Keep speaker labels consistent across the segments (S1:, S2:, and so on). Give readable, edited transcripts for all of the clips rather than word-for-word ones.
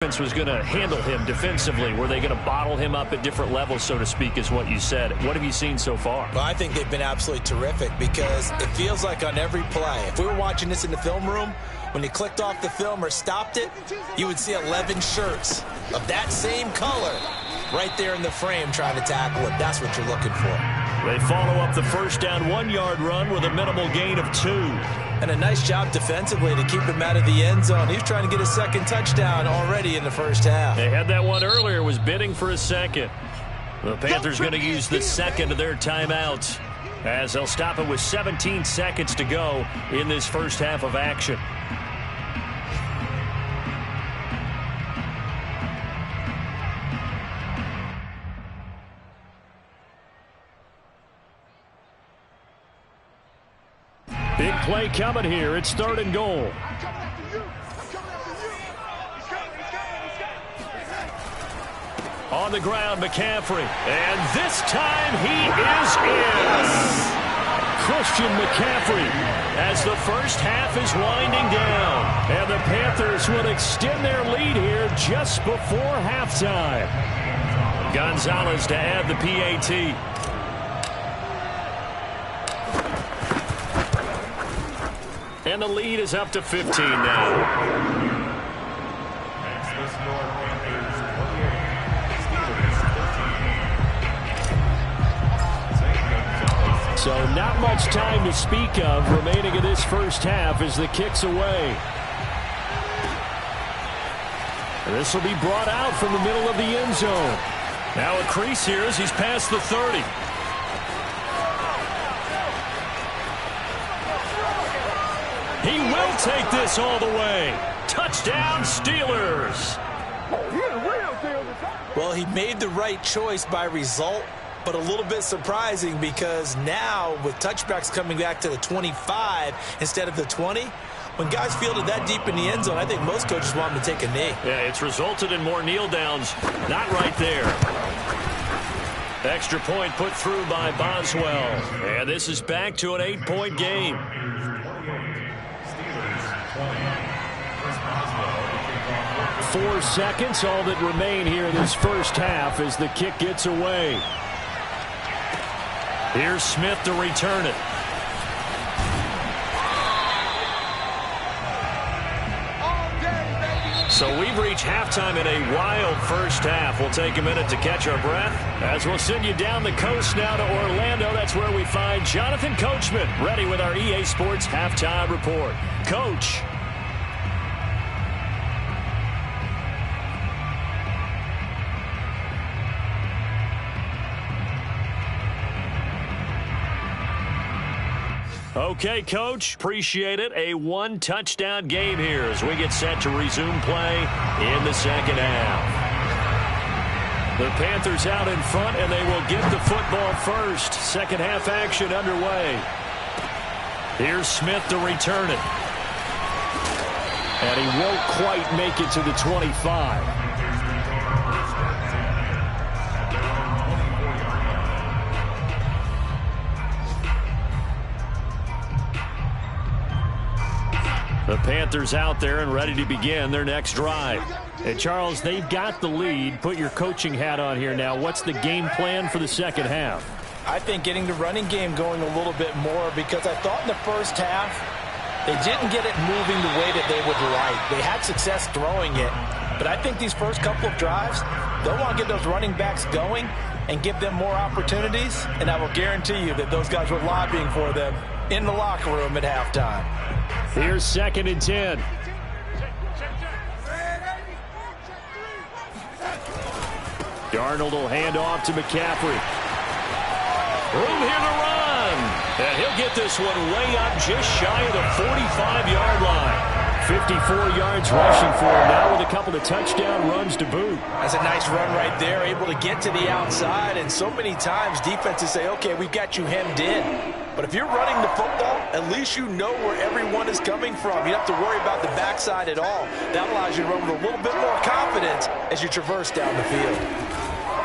S1: Was going to handle him defensively? Were they going to bottle him up at different levels, so to speak, is what you said? What have you seen so far?
S2: Well, I think they've been absolutely terrific because it feels like on every play, if we were watching this in the film room, when you clicked off the film or stopped it, you would see 11 shirts of that same color right there in the frame trying to tackle it. That's what you're looking for.
S1: They follow up the first down 1-yard run with a minimal gain of 2.
S2: And a nice job defensively to keep him out of the end zone. He's trying to get a second touchdown already in the first half.
S1: They had that one earlier, was bidding for a second. The Panthers going to use the second of their timeouts as they'll stop it with 17 seconds to go in this first half of action. Big play coming here. It's 3rd and goal. On the ground, McCaffrey. And this time he is in. Christian McCaffrey as the first half is winding down. And the Panthers will extend their lead here just before halftime. Gonzalez to add the PAT. And the lead is up to 15 now. So not much time to speak of remaining in this first half as the kick's away. And this will be brought out from the middle of the end zone. Now a crease here as he's past the 30. He will take this all the way. Touchdown, Steelers.
S2: Well, he made the right choice by result, but a little bit surprising because now with touchbacks coming back to the 25 instead of the 20, when guys fielded that deep in the end zone, I think most coaches want them to take a knee.
S1: Yeah, it's resulted in more kneel downs. Not right there. Extra point put through by Boswell. And this is back to an 8-point game. 4 seconds, all that remain here in this first half as the kick gets away. Here's Smith to return it. So we've reached halftime in a wild first half. We'll take a minute to catch our breath as we'll send you down the coast now to Orlando. That's where we find Jonathan Coachman ready with our EA Sports Halftime Report. Coach. Okay, Coach, appreciate it. A 1-touchdown game here as we get set to resume play in the second half. The Panthers out in front, and they will get the football first. Second half action underway. Here's Smith to return it. And he won't quite make it to the 25. The Panthers out there and ready to begin their next drive. And Charles, they've got the lead. Put your coaching hat on here now. What's the game plan for the second half?
S2: I think getting the running game going a little bit more because I thought in the first half they didn't get it moving the way that they would like. They had success throwing it. But I think these first couple of drives, they'll want to get those running backs going and give them more opportunities. And I will guarantee you that those guys were lobbying for them in the locker room at halftime.
S1: Here's 2nd and 10. Darnold will hand off to McCaffrey. Room here to run. And he'll get this one way up just shy of the 45-yard line. 54 yards rushing for him now with a couple of touchdown runs to boot.
S2: That's a nice run right there, able to get to the outside. And so many times defenses say, okay, we've got you hemmed in. But if you're running the football, at least you know where everyone is coming from. You don't have to worry about the backside at all. That allows you to run with a little bit more confidence as you traverse down the field.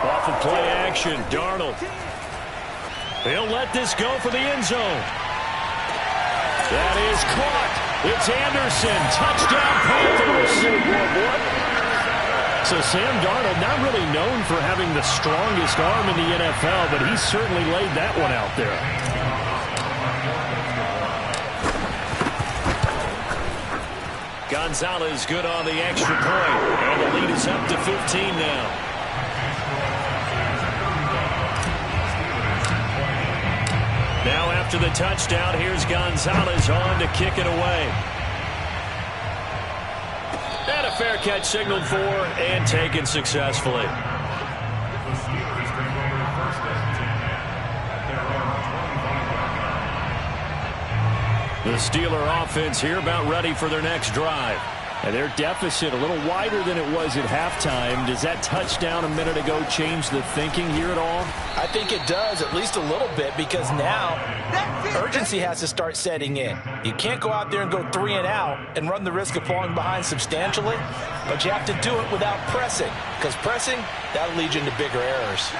S1: Off of play action, Darnold. He'll let this go for the end zone. That is caught. It's Anderson. Touchdown, Panthers. So Sam Darnold, not really known for having the strongest arm in the NFL, but he certainly laid that one out there. Gonzalez good on the extra point, and the lead is up to 15 now. Now after the touchdown, here's Gonzalez on to kick it away. And a fair catch signaled for and taken successfully. The Steeler offense here about ready for their next drive. And their deficit a little wider than it was at halftime. Does that touchdown a minute ago change the thinking here at all?
S2: I think it does, at least a little bit, because now urgency has to start setting in. You can't go out there and go 3 and out and run the risk of falling behind substantially, but you have to do it without pressing, because pressing, that'll lead you into bigger errors.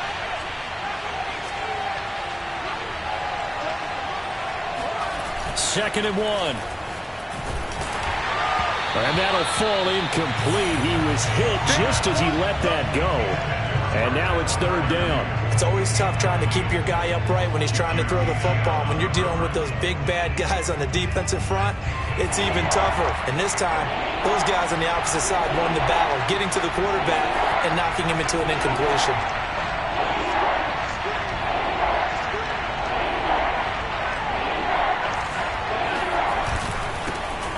S1: Second and 1. And that'll fall incomplete. He was hit just as he let that go. And now it's third down.
S2: It's always tough trying to keep your guy upright when he's trying to throw the football. When you're dealing with those big, bad guys on the defensive front, it's even tougher. And this time, those guys on the opposite side won the battle, getting to the quarterback and knocking him into an incompletion.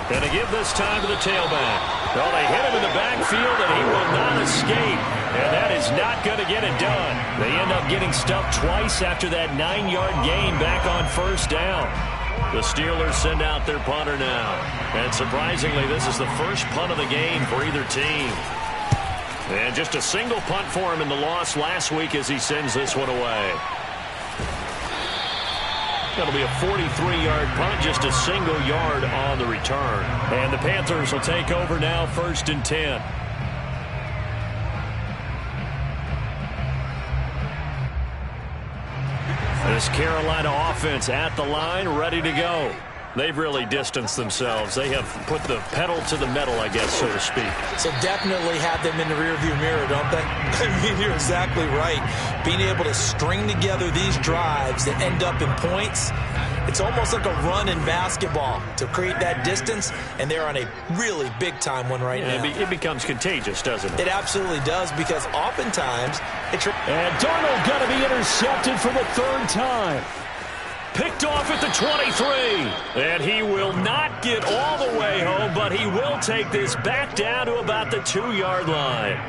S1: And to give this time to the tailback. Well, they hit him in the backfield, and he will not escape. And that is not going to get it done. They end up getting stuffed twice after that 9-yard gain back on first down. The Steelers send out their punter now. And surprisingly, this is the first punt of the game for either team. And just a single punt for him in the loss last week as he sends this one away. That'll be a 43-yard punt, just a single yard on the return. And the Panthers will take over now, 1st and 10. This Carolina offense at the line, ready to go. They've really distanced themselves. They have put the pedal to the metal, I guess, so to speak.
S2: So definitely have them in the rearview mirror, don't they? I mean, you're exactly right. Being able to string together these drives that end up in points, it's almost like a run in basketball to create that distance, and they're on a really big-time one right now.
S1: It becomes contagious, doesn't it?
S2: It absolutely does, because oftentimes it's...
S1: And Darnold going to be intercepted for the 3rd time. Picked off at the 23. And he will not get all the way home, but he will take this back down to about the 2-yard line.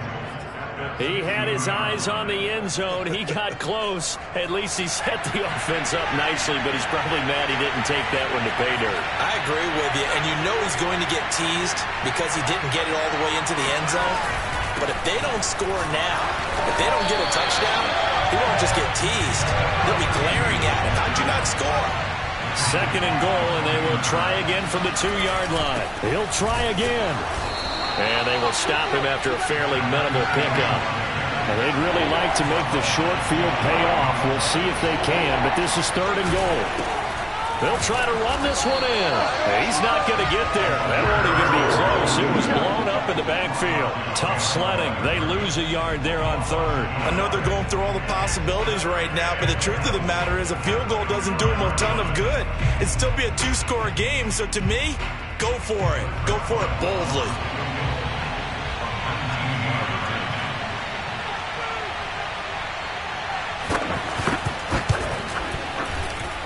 S1: He had his eyes on the end zone. He got close. At least he set the offense up nicely, but he's probably mad he didn't take that one to pay dirt.
S2: I agree with you, and you know he's going to get teased because he didn't get it all the way into the end zone. But if they don't score now, if they don't get a touchdown, he won't just get teased. They'll be glaring at him. How'd you not score?
S1: 2nd and goal, and they will try again from the 2-yard line. He'll try again. And they will stop him after a fairly minimal pickup. And they'd really like to make the short field pay off. We'll see if they can, but this is 3rd and goal. They'll try to run this one in. He's not going to get there. That won't even be close. It was blown up in the backfield. Tough sledding. They lose a yard there on 3rd.
S2: I know they're going through all the possibilities right now, but the truth of the matter is a field goal doesn't do them a ton of good. It'd still be a 2-score game, so to me, go for it. Go for it boldly.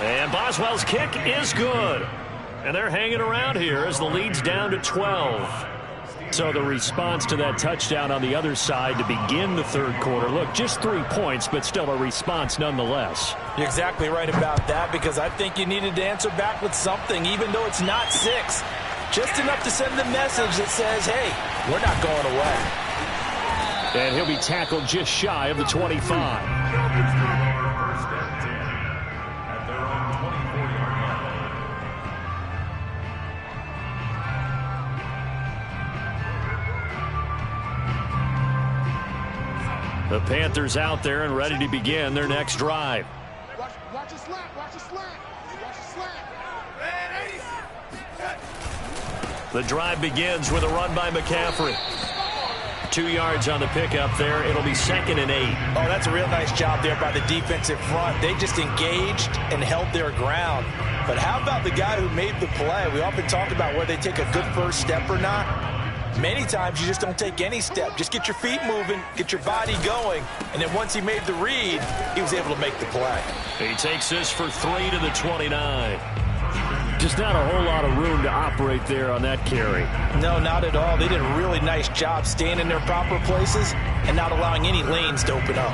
S1: And Boswell's kick is good. And they're hanging around here as the lead's down to 12. So the response to that touchdown on the other side to begin the 3rd quarter. Look, just 3 points, but still a response nonetheless.
S2: You're exactly right about that, because I think you needed to answer back with something, even though it's not 6. Just enough to send the message that says, hey, we're not going away.
S1: And he'll be tackled just shy of the 25. The Panthers out there and ready to begin their next drive.
S3: Watch a slant, watch a slant, watch a slant.
S1: The drive begins with a run by McCaffrey. 2 yards on the pickup there. It'll be 2nd and 8.
S2: Oh, that's a real nice job there by the defensive front. They just engaged and held their ground. But how about the guy who made the play? We often talk about whether they take a good first step or not. Many times you just don't take any step. Just get your feet moving, get your body going, and then once he made the read, he was able to make the play.
S1: He takes this for 3 to the 29. Just not a whole lot of room to operate there on that carry.
S2: No, not at all. They did a really nice job staying in their proper places and not allowing any lanes to open up.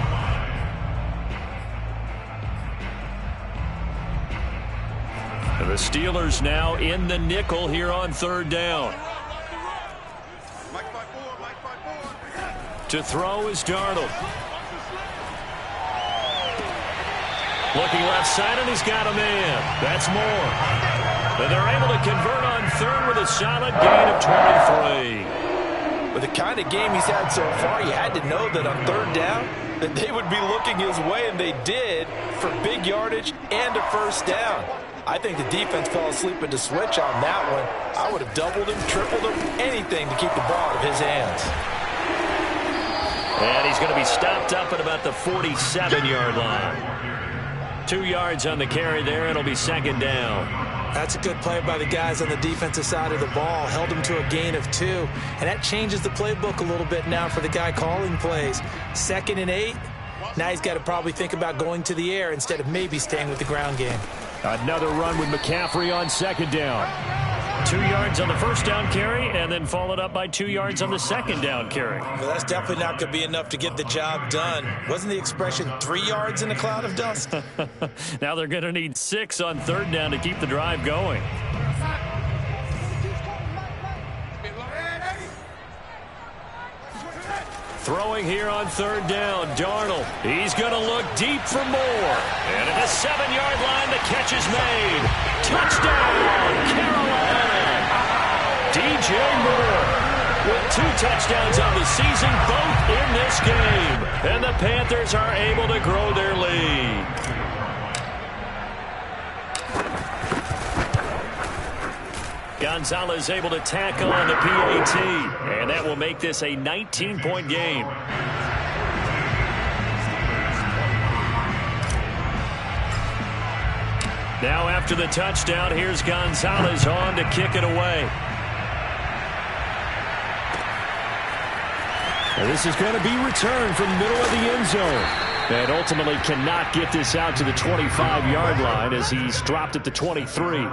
S1: The Steelers now in the nickel here on 3rd down. To throw is Darnold. Looking left side, and he's got a man. That's Moore. And they're able to convert on 3rd with a solid gain of 23.
S2: With the kind of game he's had so far, you had to know that on 3rd down that they would be looking his way, and they did, for big yardage and a first down. I think the defense fell asleep at the switch on that one. I would have doubled him, tripled him, anything to keep the ball out of his hands.
S1: And he's going to be stopped up at about the 47-yard line. 2 yards on the carry there. It'll be 2nd down.
S2: That's a good play by the guys on the defensive side of the ball. Held him to a gain of 2. And that changes the playbook a little bit now for the guy calling plays. 2nd and 8. Now he's got to probably think about going to the air instead of maybe staying with the ground game.
S1: Another run with McCaffrey on 2nd down. 2 yards on the first down carry, and then followed up by 2 yards on the 2nd down carry.
S2: Well, that's definitely not going to be enough to get the job done. Wasn't the expression 3 yards in a cloud of dust?
S1: Now they're going to need 6 on 3rd down to keep the drive going. Throwing here on 3rd down, Darnold. He's going to look deep for Moore. And at the 7-yard line, the catch is made. Touchdown, Carolina. DJ Moore with 2 touchdowns on the season, both in this game. And the Panthers are able to grow their lead. Gonzalez able to tack on the PAT, and that will make this a 19-point game. Now after the touchdown, here's Gonzalez on to kick it away. And this is going to be returned from the middle of the end zone. And ultimately cannot get this out to the 25-yard line as he's dropped at the 23.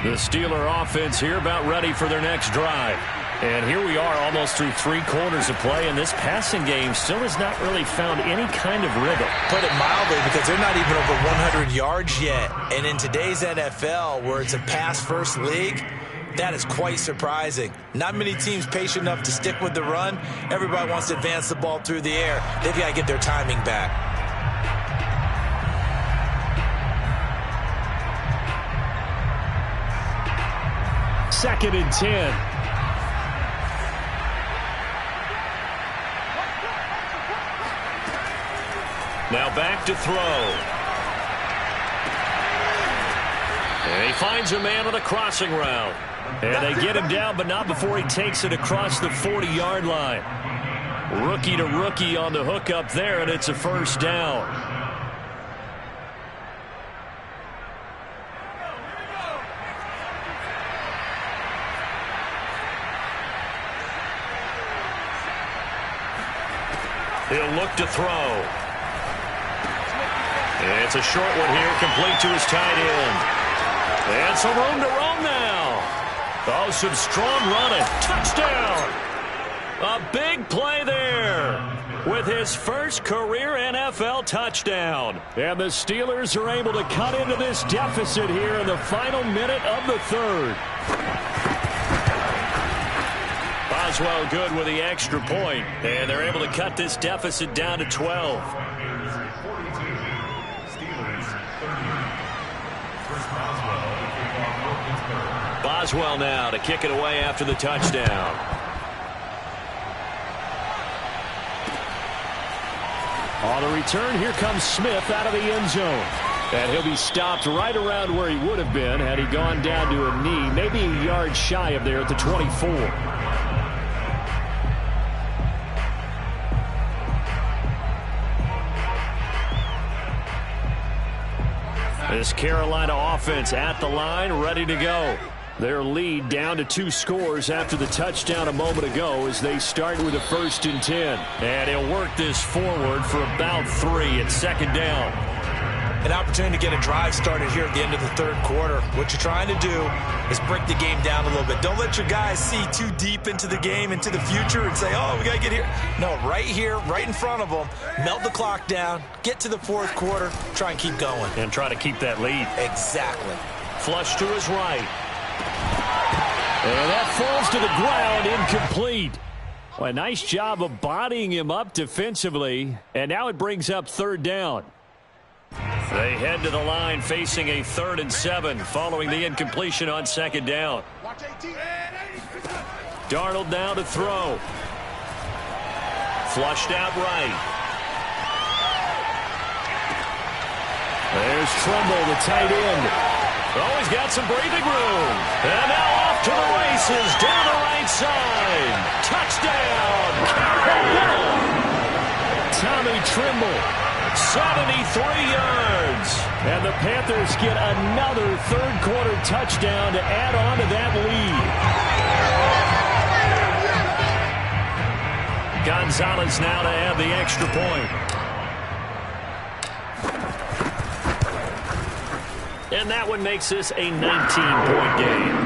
S1: The Steeler offense here about ready for their next drive. And here we are almost through 3 quarters of play, and this passing game still has not really found any kind of rhythm.
S2: Put it mildly, because they're not even over 100 yards yet. And in today's NFL, where it's a pass-first league, that is quite surprising. Not many teams patient enough to stick with the run. Everybody wants to advance the ball through the air. They've got to get their timing back.
S1: 2nd and 10. Now back to throw. And he finds a man on a crossing route. And they get him down, but not before he takes it across the 40-yard line. Rookie to rookie on the hook up there, and it's a first down. He'll look to throw. It's a short one here, complete to his tight end. And some room to roam now. Oh, some strong running. Touchdown. A big play there with his first career NFL touchdown. And the Steelers are able to cut into this deficit here in the final minute of the 3rd. Boswell good with the extra point, and they're able to cut this deficit down to 12. Boswell now to kick it away after the touchdown. On the return, here comes Smith out of the end zone. And he'll be stopped right around where he would have been had he gone down to a knee, maybe a yard shy of there at the 24. This Carolina offense at the line, ready to go. Their lead down to 2 scores after the touchdown a moment ago as they start with a 1st and 10. And he'll work this forward for about 3 at 2nd down.
S2: An opportunity to get a drive started here at the end of the 3rd quarter. What you're trying to do is break the game down a little bit. Don't let your guys see too deep into the game, into the future, and say, oh, we got to get here. No, right here, right in front of them, melt the clock down, get to the 4th quarter, try and keep going.
S1: And try to keep that lead.
S2: Exactly.
S1: Flush to his right. And that falls to the ground, incomplete. Well, a nice job of bodying him up defensively, and now it brings up 3rd down. They head to the line facing a 3rd and 7 following the incompletion on 2nd down. Darnold now to throw. Flushed out right. There's Trumbull, the tight end. Oh, he's got some breathing room. And now off to the races down the right side. Touchdown, Carolina. Tommy Tremble. 73 yards. And the Panthers get another 3rd quarter touchdown to add on to that lead. Gonzalez now to add the extra point. And that one makes this a 19-point game.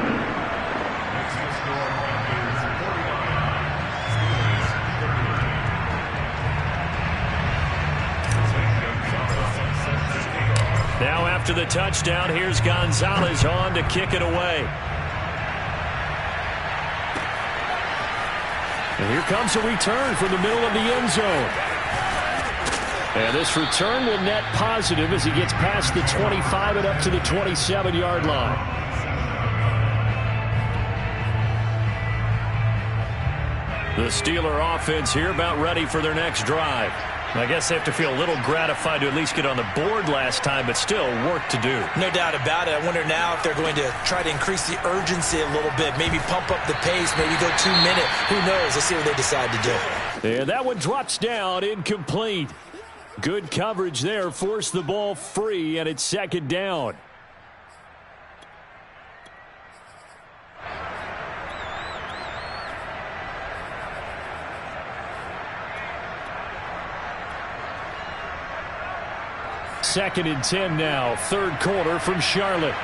S1: Now after the touchdown, here's Gonzalez on to kick it away. And here comes a return from the middle of the end zone. And this return will net positive as he gets past the 25 and up to the 27-yard line. The Steeler offense here about ready for their next drive. I guess they have to feel a little gratified to at least get on the board last time, but still work to do.
S2: No doubt about it. I wonder now if they're going to try to increase the urgency a little bit, maybe pump up the pace, maybe go 2 minute. Who knows? Let's see what they decide to do.
S1: And that one drops down, incomplete. Good coverage there, forced the ball free, and it's 2nd down. Second and 10 now, 3rd quarter from Charlotte.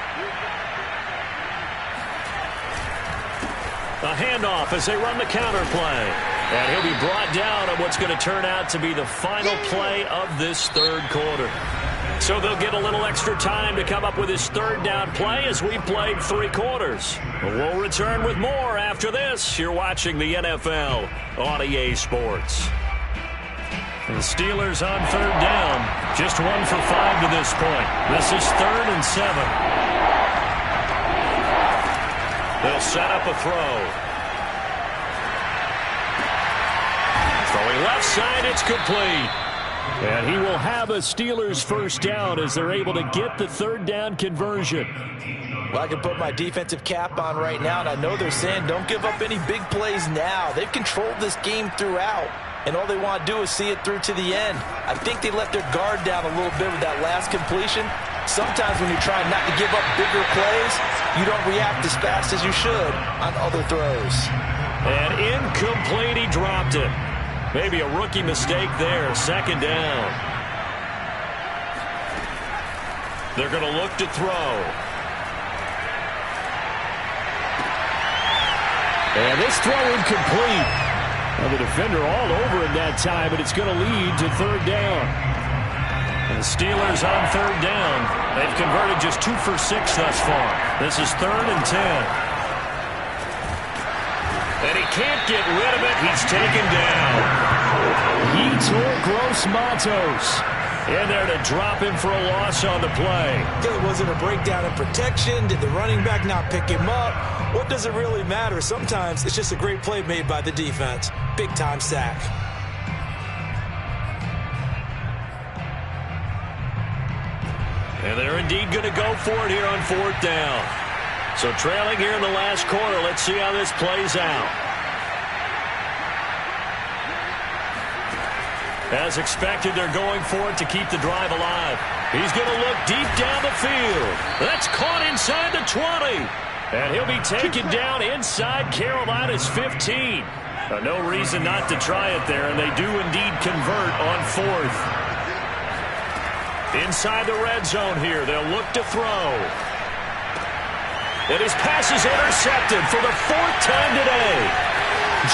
S1: A handoff as they run the counter play. And he'll be brought down on what's going to turn out to be the final play of this 3rd quarter. So they'll get a little extra time to come up with his 3rd down play as we played 3 quarters. We'll return with more after this. You're watching the NFL on EA Sports. The Steelers on 3rd down. Just 1 for 5 to this point. This is 3rd and 7. They'll set up a throw. Throwing left side, it's complete. And he will have a Steelers 1st down as they're able to get the 3rd down conversion.
S2: Well, I can put my defensive cap on right now, and I know they're saying don't give up any big plays now. They've controlled this game throughout. And all they want to do is see it through to the end. I think they let their guard down a little bit with that last completion. Sometimes when you're trying not to give up bigger plays, you don't react as fast as you should on other throws.
S1: And incomplete, he dropped it. Maybe a rookie mistake there, 2nd down. They're going to look to throw. And this throw incomplete. Well, the defender all over him that time, but it's going to lead to 3rd down. And the Steelers on 3rd down. They've converted just 2 for 6 thus far. This is 3rd and 10. And he can't get rid of it. He's taken down. Yetur Gross-Matos in there to drop him for a loss on the play.
S2: Was it a breakdown in protection? Did the running back not pick him up? What does it really matter? Sometimes it's just a great play made by the defense. Big-time sack.
S1: And they're indeed going to go for it here on 4th down. So trailing here in the last quarter. Let's see how this plays out. As expected, they're going for it to keep the drive alive. He's going to look deep down the field. That's caught inside the 20. And he'll be taken down inside Carolina's 15. No reason not to try it there, and they do indeed convert on 4th. Inside the red zone here, they'll look to throw. And his pass is intercepted for the 4th time today.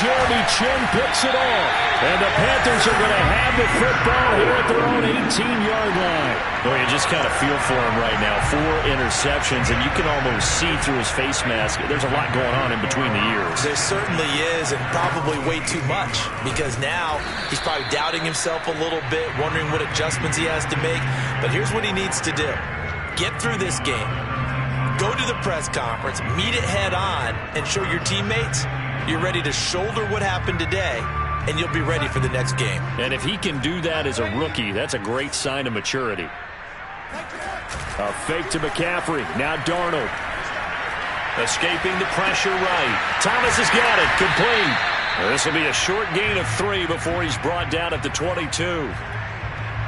S1: Jeremy Chin picks it off. And the Panthers are going to have the football here at their own 18-yard line. Boy, you just kind of feel for him right now. 4 interceptions, and you can almost see through his face mask. There's a lot going on in between the ears.
S2: There certainly is, and probably way too much, because now he's probably doubting himself a little bit, wondering what adjustments he has to make. But here's what he needs to do. Get through this game. Go to the press conference, meet it head on, and show your teammates you're ready to shoulder what happened today, and you'll be ready for the next game.
S1: And if he can do that as a rookie, that's a great sign of maturity. A fake to McCaffrey. Now Darnold. Escaping the pressure right. Thomas has got it. Complete. This will be a short gain of 3 before he's brought down at the 22.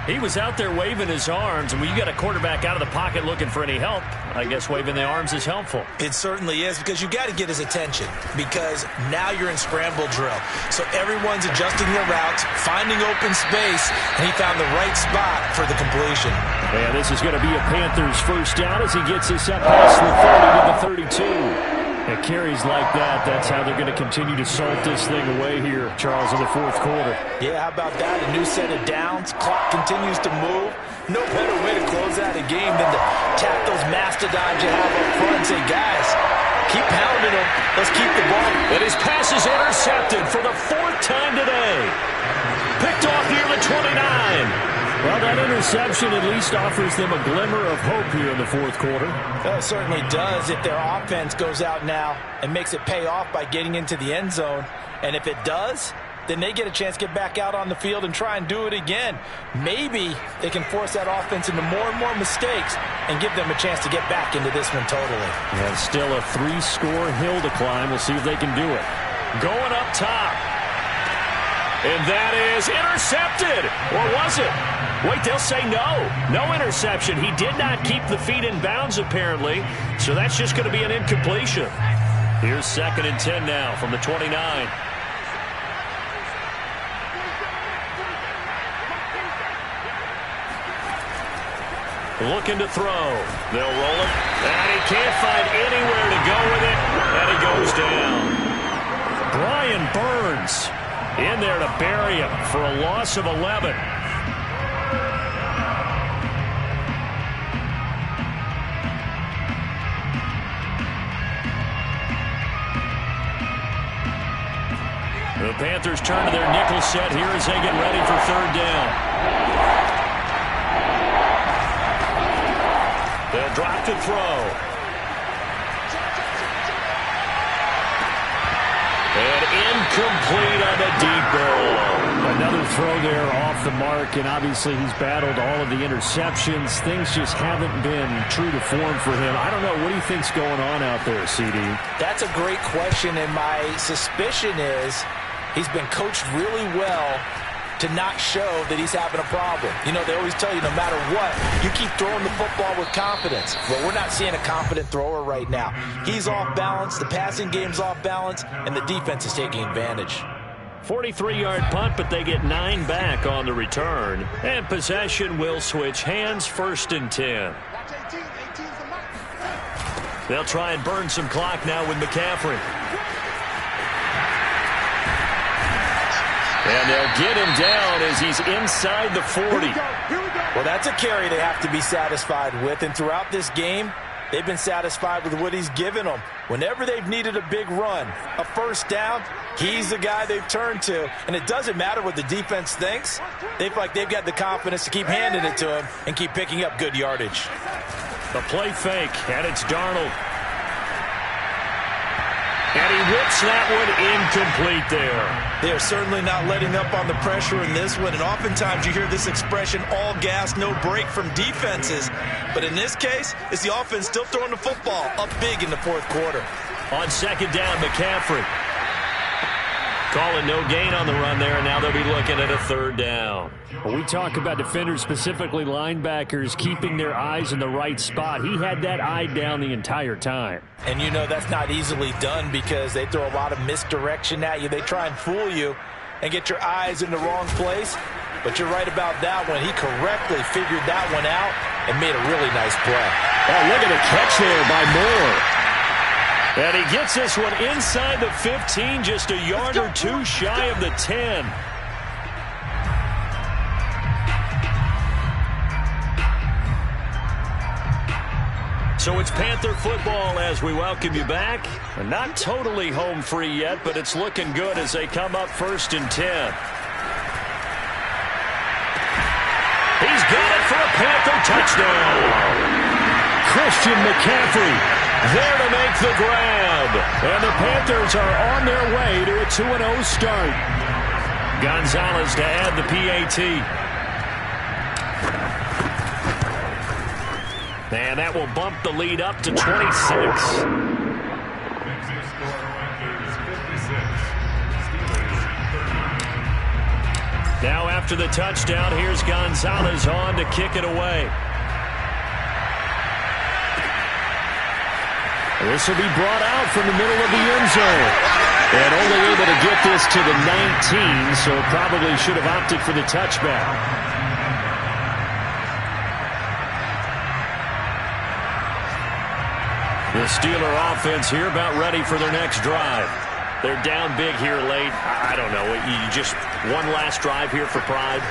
S1: He was out there waving his arms, and when you got a quarterback out of the pocket looking for any help, I guess waving the arms is helpful.
S2: It certainly is, because you got to get his attention, because now you're in scramble drill. So everyone's adjusting their routes, finding open space, and he found the right spot for the completion.
S1: And this is going to be a Panthers first down as he gets this up past the 30 to the 32. It carries like that. That's how they're going to continue to salt this thing away here, Charles, in the 4th quarter.
S2: Yeah, how about that? A new set of downs. Clock continues to move. No better way to close out a game than to tap those mastodons you have up front and say, guys, keep pounding them. Let's keep the ball.
S1: And his pass is intercepted for the 4th time today. Picked off near the 29. Well, that interception at least offers them a glimmer of hope here in the 4th quarter.
S2: Well, it certainly does if their offense goes out now and makes it pay off by getting into the end zone. And if it does, then they get a chance to get back out on the field and try and do it again. Maybe they can force that offense into more and more mistakes and give them a chance to get back into this one totally.
S1: And still a 3-score hill to climb. We'll see if they can do it. Going up top. And that is intercepted. Or was it? Wait, they'll say no. No interception. He did not keep the feet in bounds, apparently. So that's just going to be an incompletion. Here's 2nd and 10 now from the 29. Looking to throw. They'll roll it. And he can't find anywhere to go with it. And he goes down. Brian Burns in there to bury him for a loss of 11. The Panthers turn to their nickel set here as they get ready for 3rd down. They'll drop to throw. And incomplete on the deep ball.
S4: Another throw there off the mark, and obviously he's battled all of the interceptions. Things just haven't been true to form for him. I don't know. What do you think's going on out there, CD?
S2: That's a great question, and my suspicion is he's been coached really well to not show that he's having a problem. You know, they always tell you no matter what, you keep throwing the football with confidence. Well, we're not seeing a confident thrower right now. He's off balance, the passing game's off balance, and the defense is taking advantage.
S1: 43-yard punt, but they get 9 back on the return. And possession will switch hands, 1st and 10. They'll try and burn some clock now with McCaffrey. And they'll get him down as he's inside the 40.
S2: Well, that's a carry they have to be satisfied with. And throughout this game, they've been satisfied with what he's given them. Whenever they've needed a big run, a first down, he's the guy they've turned to. And it doesn't matter what the defense thinks. They feel like they've got the confidence to keep handing it to him and keep picking up good yardage.
S1: The play fake, and it's Darnold. And And he whips that one incomplete there.
S2: They are certainly not letting up on the pressure in this one, and oftentimes you hear this expression, all gas, no break from defenses. But in this case, it's the offense still throwing the football up big in the fourth quarter.
S1: On second down, McCaffrey. Calling no gain on the run there, and now they'll be looking at a third down.
S4: When we talk about defenders, specifically linebackers, keeping their eyes in the right spot, he had that eye down the entire time.
S2: And you know that's not easily done because they throw a lot of misdirection at you. They try and fool you and get your eyes in the wrong place. But you're right about that one. He correctly figured that one out and made a really nice play.
S1: Oh, look at the catch there by Moore. And he gets this one inside the 15, just a yard or two shy of the 10. So it's Panther football as we welcome you back. Not totally home free yet, but it's looking good as they come up 1st and 10. He's got it for a Panther touchdown. Christian McCaffrey there to make the grab. And the Panthers are on their way to a 2-0 start. Gonzalez to add the PAT. And that will bump the lead up to 26. Now after the touchdown, here's Gonzalez on to kick it away. This will be brought out from the middle of the end zone. And only able to get this to the 19, so probably should have opted for the touchback. The Steeler offense here about ready for their next drive. They're down big here late. I don't know. You just one last drive here for pride.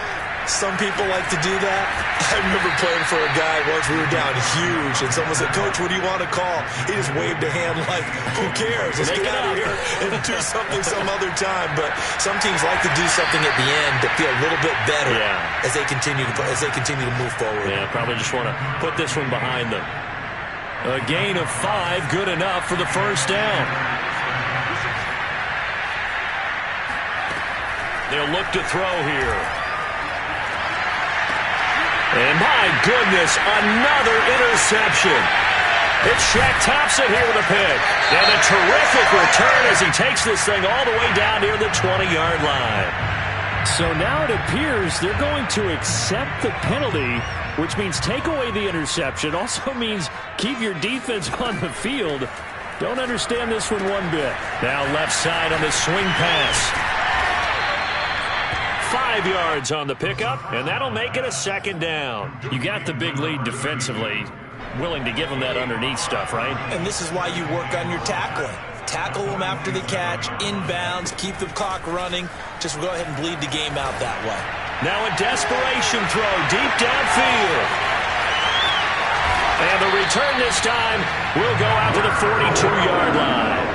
S2: Some people like to do that. I remember playing for a guy once. We were down huge, and someone said, "Coach, what do you want to call?" He just waved a hand like, "Who cares? Let's get out of here and do something some other time." But some teams like to do something at the end to feel a little bit better as they continue to move forward.
S1: Yeah, probably just want to put this one behind them. A gain of 5, good enough for the first down. They'll look to throw here. And my goodness, another interception. It's Shaq Thompson here with a pick. And a terrific return as he takes this thing all the way down near the 20-yard line.
S4: So now it appears they're going to accept the penalty, which means take away the interception. Also means keep your defense on the field. Don't understand this one bit.
S1: Now left side on the swing pass. 5 yards on the pickup, and that'll make it a second down.
S4: You got the big lead defensively. Willing to give them that underneath stuff, right?
S2: And this is why you work on your tackling. Tackle them after the catch, inbounds, keep the clock running. Just go ahead and bleed the game out that way.
S1: Now a desperation throw deep downfield. And the return this time will go out to the 42-yard line.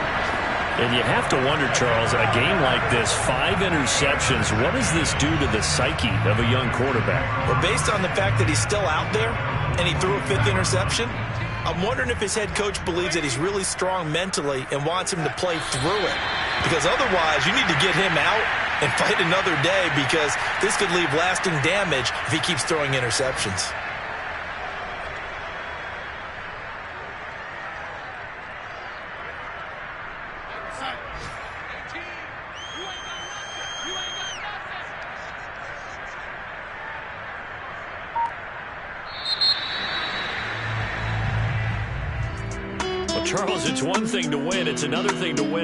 S4: And you have to wonder, Charles, a game like this, 5 interceptions, what does this do to the psyche of a young quarterback?
S2: Well, based on the fact that he's still out there and he threw a 5th interception, I'm wondering if his head coach believes that he's really strong mentally and wants him to play through it. Because otherwise, you need to get him out and fight another day because this could leave lasting damage if he keeps throwing interceptions.
S1: Charles, it's one thing to win. It's another thing to win